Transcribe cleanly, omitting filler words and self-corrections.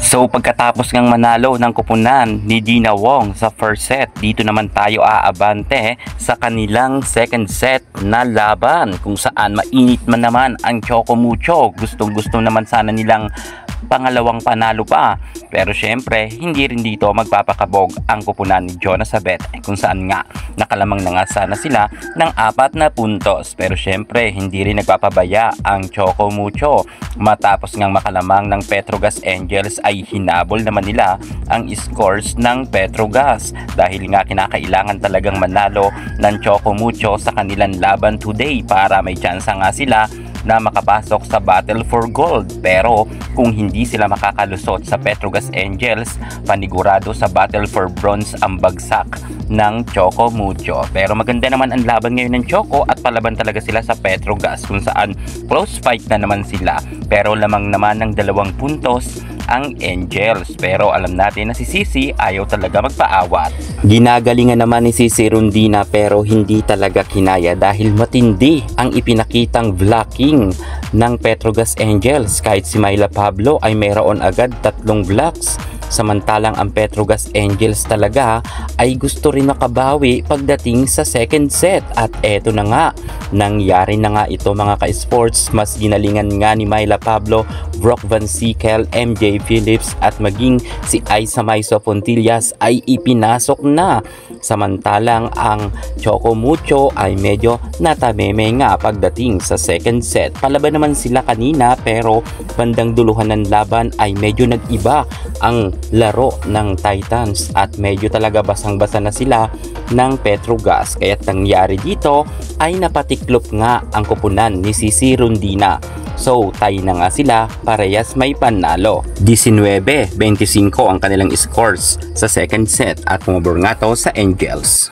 So pagkatapos ngang manalo ng kupunan ni Dina Wong sa first set, dito naman tayo aabante sa kanilang second set na laban kung saan mainit man naman ang Choco Mucho. Gustong-gusto naman sana nilang pangalawang panalo pa, pero syempre hindi rin dito magpapakabog ang kupunan ni Jonas Abet kung saan nga nakalamang na nga sana sila ng 4 na puntos, pero syempre hindi rin nagpapabaya ang Choco Mucho. Matapos ngang makalamang ng Petrogas Angels ay hinabol naman nila ang scores ng Petrogas dahil nga kinakailangan talagang manalo ng Choco Mucho sa kanilang laban today para may tsansa nga sila na makapasok sa Battle for Gold. Pero kung hindi sila makakalusot sa Petrogas Angels, panigurado sa Battle for Bronze ang bagsak ng Choco Mucho. Pero maganda naman ang laban ngayon ng Choco at palaban talaga sila sa Petrogas kung saan close fight na naman sila, pero lamang naman ng 2 puntos ang Angels. Pero alam natin na si Sisi ayaw talaga magpaawat. Ginagalingan naman ni Sisi Rondina pero hindi talaga kinaya dahil matindi ang ipinakitang blocking ng Petrogas Angels. Kahit si Myla Pablo ay mayroon agad 3 blocks, samantalang ang Petrogas Angels talaga ay gusto rin makabawi pagdating sa second set. At eto na nga, nangyari na nga ito mga ka-sports. Mas ginalingan nga ni Myla Pablo, Brock Van Sickle, MJ Phillips at maging si Aiza Maiso Fontillas ay ipinasok na. Samantalang ang Choco Mucho ay medyo natameme nga pagdating sa second set. Palaban naman sila kanina pero bandang duluhan ng laban ay medyo nag-iba ang laro ng Titans at medyo talaga basang-basa na sila ng Petrogas. Kaya't nangyari dito ay napatiklop nga ang kupunan ni Sisi Rondina. So tie na nga sila, parehas may panalo. 19-25 ang kanilang scores sa second set at pumabor nga to sa Angels.